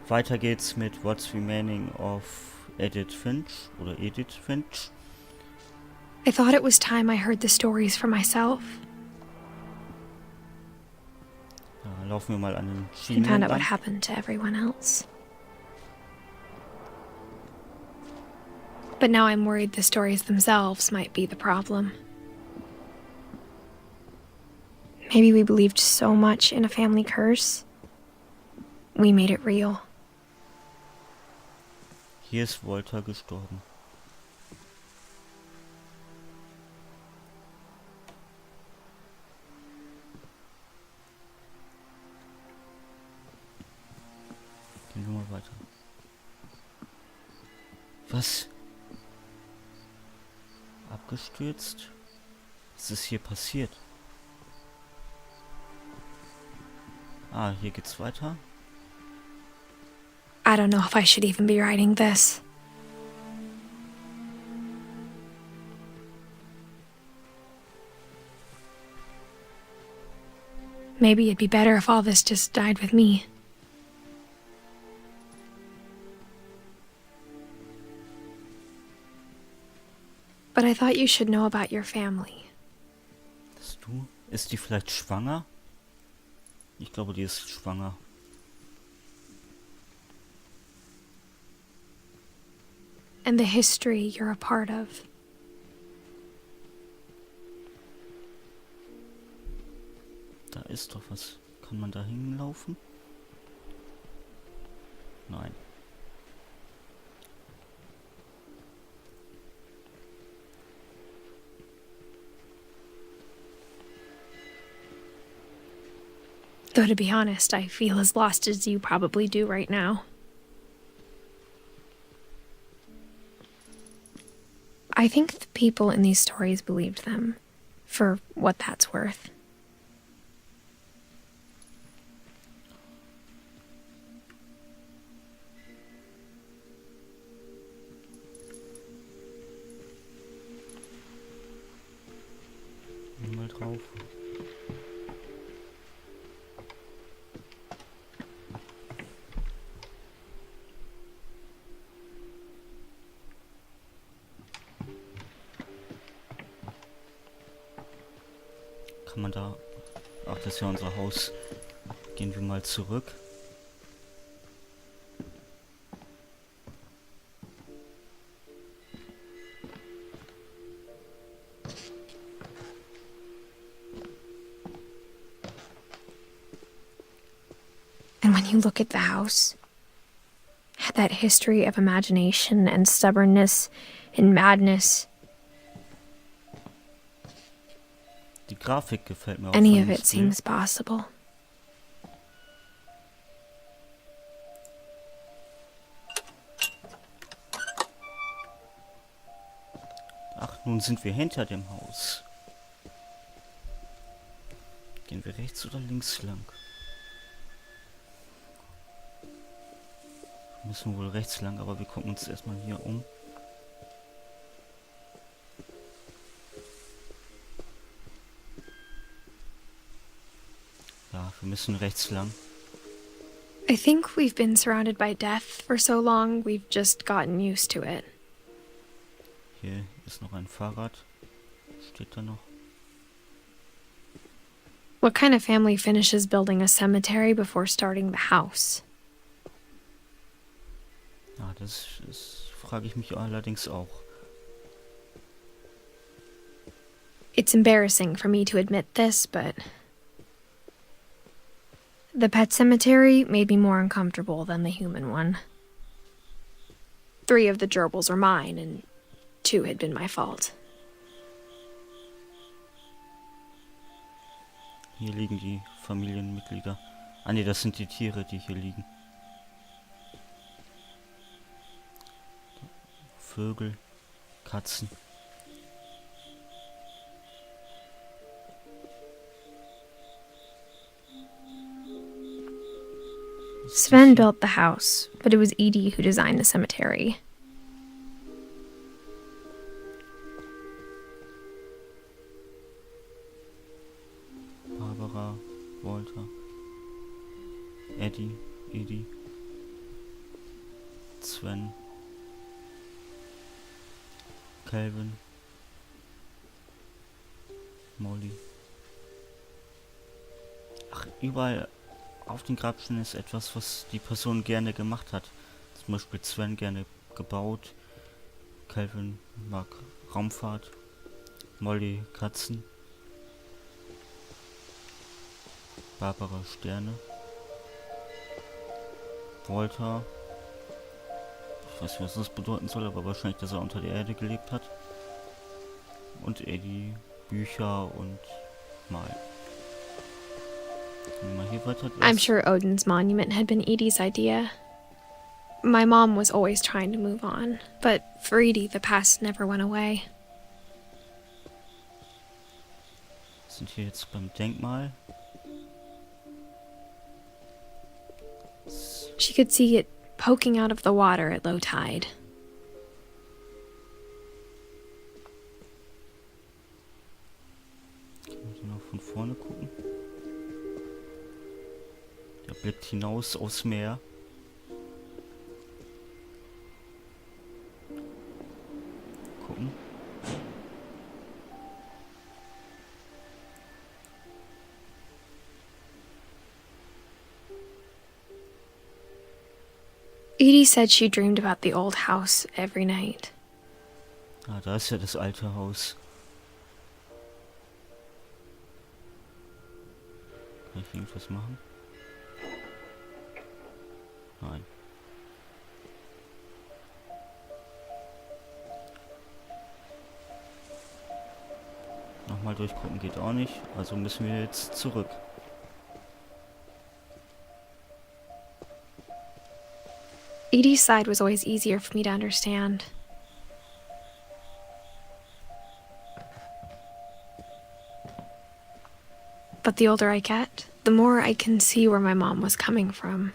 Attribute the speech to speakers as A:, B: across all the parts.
A: Weiter geht's mit What's Remaining of Edith Finch oder Edith Finch.
B: I thought it was time I heard the stories for myself.
A: Da laufen wir mal an den
B: And
A: Schienen
B: found out what
A: entlang.
B: happened to everyone else. But now I'm worried the stories themselves might be the problem. Maybe we believed so much in a family curse, we made it real.
A: Hier ist Walter gestorben. Gehen wir mal weiter. Was? Abgestürzt? Was ist hier passiert? Ah, hier geht's weiter.
B: I don't know if I should even be writing this. Maybe it'd be better if all this just died with me. But I thought you should know about your family.
A: Bist du? Ist die vielleicht schwanger? Ich glaube, die ist schwanger.
B: And the history you're a part of.
A: Da ist doch was. Kann man da hinlaufen? Nein.
B: Though to be honest, I feel as lost as you probably do right now. I think the people in these stories believed them, for what that's worth.
A: Mal drauf. Kann man da... Ach, das ist ja unser Haus. Gehen wir mal zurück.
B: And when you look at the house, had that history of imagination and stubbornness and madness,
A: Die Grafik gefällt mir auch.
B: any
A: von
B: of
A: dem
B: it
A: Stil.
B: seems possible.
A: Ach, nun sind wir hinter dem Haus. Gehen wir rechts oder links lang? Müssen wir wohl rechts lang, aber wir gucken uns erstmal hier um. Ja, wir müssen rechts lang.
B: I think we've been surrounded by death for so long, we've just gotten used to it.
A: Hier ist noch ein Fahrrad. Steht da noch?
B: What kind of family finishes building a cemetery before starting the house?
A: Ja, das frage ich mich allerdings auch.
B: It's embarrassing for me to admit this, but the pet cemetery made me more uncomfortable than the human one. 3 of the gerbils were mine, and 2 had been my fault.
A: Hier liegen die Familienmitglieder. Ah ne, das sind die Tiere, die hier liegen. Vögel, Katzen.
B: Sven built the house, but it was Edie who designed the cemetery.
A: Barbara, Walter, Eddie, Edie. Sven, Calvin, Molly. Ach, überall auf den Grabsteinen ist etwas, was die Person gerne gemacht hat. Zum Beispiel Sven gerne gebaut, Calvin mag Raumfahrt, Molly Katzen, Barbara Sterne, Walter, ich weiß nicht, was das bedeuten soll, aber wahrscheinlich, dass er unter der Erde gelebt hat. Und Eddie, Bücher und Mal. Mal hier weiter.
B: I'm sure Odin's monument had been Edie's idea. My mom was always trying to move on, but for Edie, the past never went away.
A: Sind hier jetzt beim Denkmal.
B: She could see it poking out of the water at low tide.
A: Können wir noch von vorne gucken? Der blickt hinaus aufs Meer. Gucken.
B: Edie said she dreamed about the old house every night.
A: Ah, da ist ja das alte Haus. Kann ich irgendwas machen? Nein. Nochmal durchgucken geht auch nicht, also müssen wir jetzt zurück.
B: Edie's side was always easier for me to understand. But the older I get, the more I can see where my mom was coming from.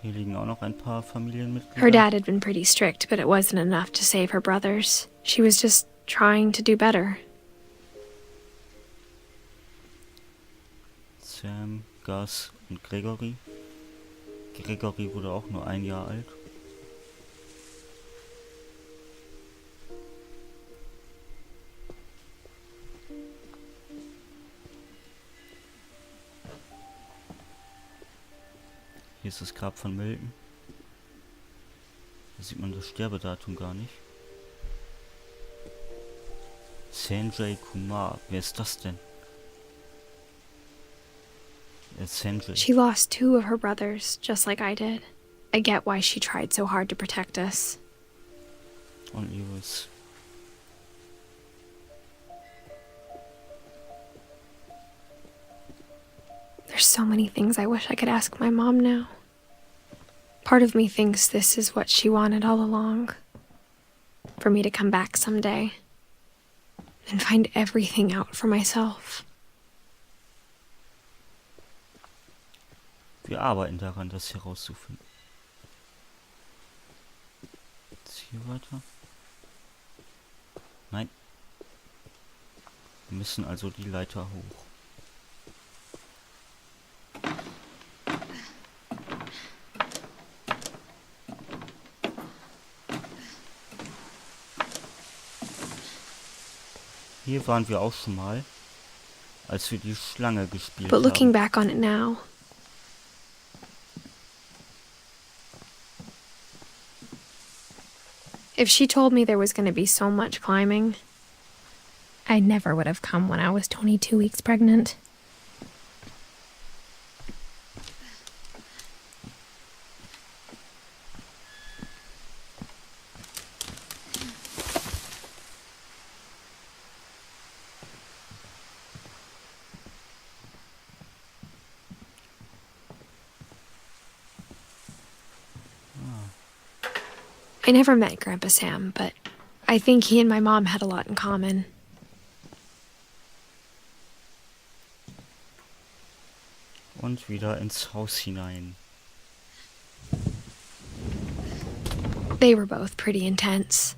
A: Hier liegen auch noch ein paar Familienmitglieder.
B: Her dad had been pretty strict, but it wasn't enough to save her brothers. She was just trying to do better.
A: Sam, Gus und Gregory. Gregory wurde auch nur 1 Jahr alt. Hier ist das Grab von Milton. Da sieht man das Sterbedatum gar nicht. Sanjay Kumar. Wer ist das denn? Sanjay.
B: She lost 2 of her brothers, just like I did. I get why she tried so hard to protect us.
A: Und Lewis.
B: There's so many things I wish I could ask my mom now. Part of me thinks this is what she wanted all along. For me to come back someday and find everything out for myself.
A: Wir arbeiten daran, das herauszufinden. Jetzt hier weiter. Nein. Wir müssen also die Leiter hoch. Hier waren wir auch schon mal, als wir die Schlange gespielt
B: But looking
A: haben.
B: back on it now, if she told me there was going to be so much climbing, I never would have come when I was 22 weeks pregnant. I never met Grandpa Sam, but I think he and my mom had a lot in common.
A: Und wieder ins Haus hinein.
B: They were both pretty intense.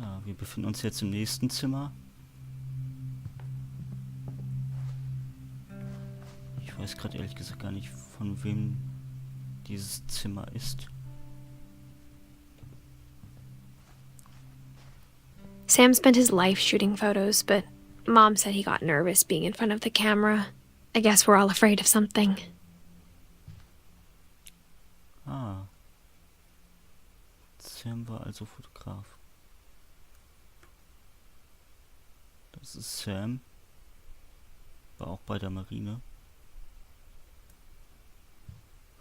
A: Ja, wir befinden uns jetzt im nächsten Zimmer. Ich Ich weiß gerade ehrlich gesagt gar nicht, von wem dieses Zimmer ist.
B: Sam spent his life shooting photos, but Mom said he got nervous being in front of the camera. I guess we're all afraid of something.
A: Ah. Sam war also Fotograf. Das ist Sam. War auch bei der Marine.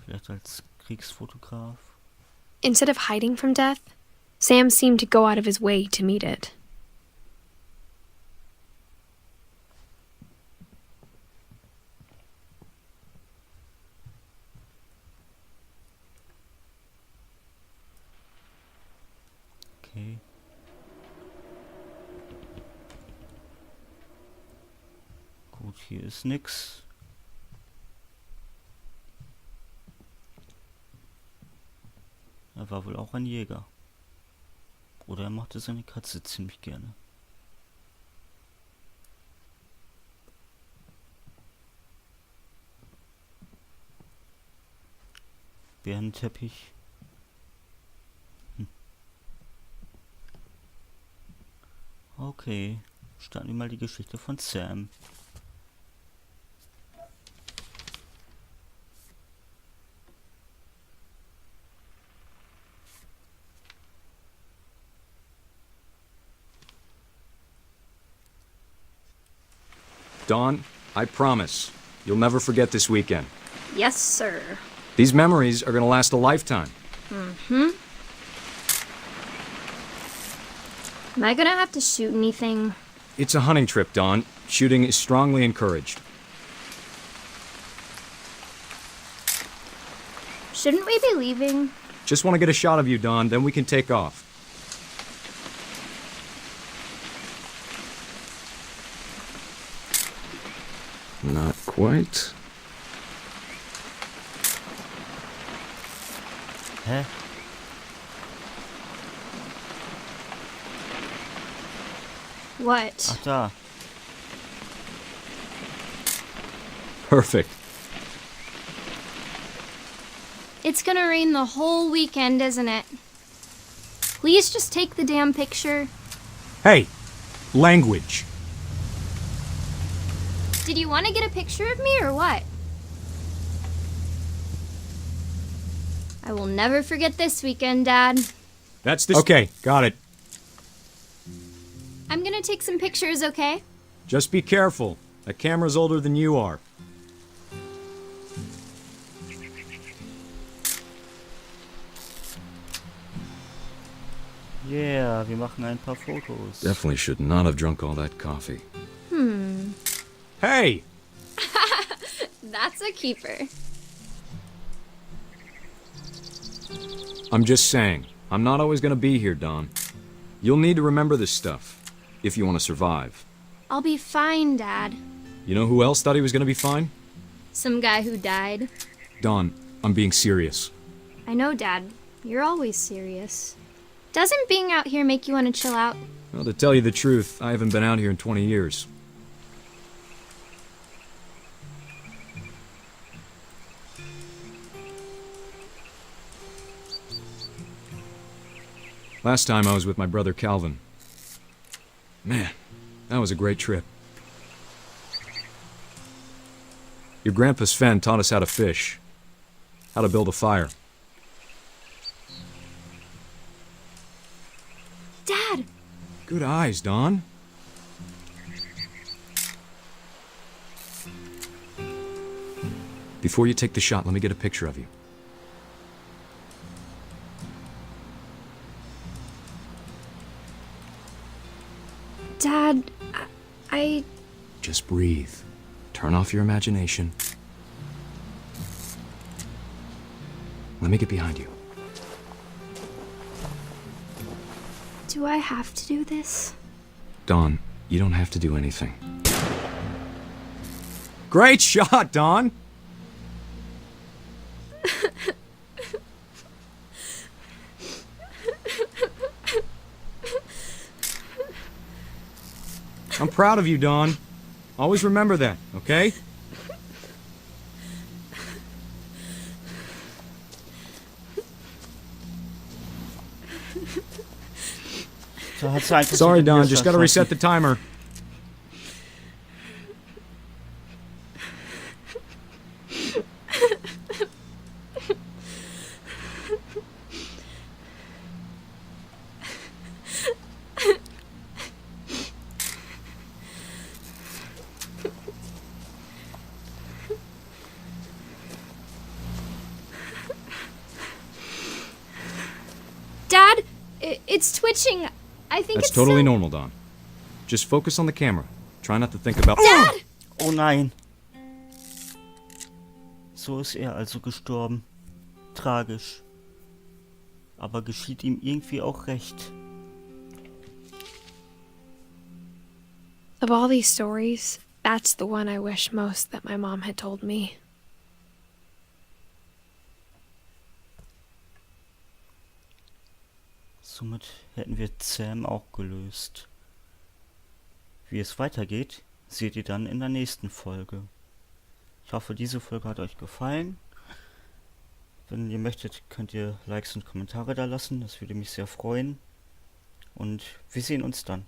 A: Vielleicht als Kriegsfotograf.
B: Instead of hiding from death, Sam seemed to go out of his way to meet it.
A: Okay. Gut, hier ist nix. Er war wohl auch ein Jäger. Oder er mochte seine Katze ziemlich gerne. Bärenteppich. Okay, starten wir mal die Geschichte von Sam.
C: Dawn, I promise, you'll never forget this weekend.
D: Yes, sir.
C: These memories are gonna last a lifetime.
D: Am I gonna have to shoot anything?
C: It's a hunting trip, Dawn. Shooting is strongly encouraged.
D: Shouldn't we be leaving?
C: Just want to get a shot of you, Dawn, then we can take off. Not quite.
A: Hä?
D: What?
A: Ach da.
C: Perfect.
D: It's gonna rain the whole weekend, isn't it? Please just take the damn picture.
C: Hey, language.
D: Did you want to get a picture of me or what? I will never forget this weekend, Dad.
C: That's the... Okay, got it.
D: I'm gonna take some pictures, okay?
C: Just be careful. That camera's older than you are.
A: Yeah, wir machen ein paar Fotos.
C: Definitely should not have drunk all that coffee. Hey!
D: That's a keeper.
C: I'm just saying, I'm not always gonna be here, Dawn. You'll need to remember this stuff, if you want to survive.
D: I'll be fine, Dad.
C: You know who else thought he was gonna be fine?
D: Some guy who died.
C: Dawn, I'm being serious.
D: I know, Dad. You're always serious. Doesn't being out here make you want to chill out?
C: Well, to tell you the truth, I haven't been out here in 20 years. Last time I was with my brother Calvin. Man, that was a great trip. Your grandpa Sven taught us how to fish, how to build a fire.
D: Dad!
C: Good eyes, Dawn. Before you take the shot, let me get a picture of you.
B: Dad, I...
C: Just breathe. Turn off your imagination. Let me get behind you.
D: Do I have to do this?
C: Dawn, you don't have to do anything. Great shot, Dawn! I'm proud of you, Dawn. Always remember that, okay?
A: Da hat sie einfach
C: Sorry,
A: so den
C: Don,
A: Hirsch
C: just gotta
A: erschossen.
C: reset the timer.
D: Dad, it's twitching. I think
C: That's
D: it's
C: totally
D: so-
C: normal, Don. Just focus on the camera. Try not to think about...
D: Dad!
A: Oh nein. So ist er also gestorben. Tragisch. Aber geschieht ihm irgendwie auch recht.
B: Of all these stories, that's the one I wish most that my mom had told me.
A: Somit hätten wir Sam auch gelöst. Wie es weitergeht, seht ihr dann in der nächsten Folge. Ich hoffe, diese Folge hat euch gefallen. Wenn ihr möchtet, könnt ihr Likes und Kommentare da lassen. Das würde mich sehr freuen. Und wir sehen uns dann.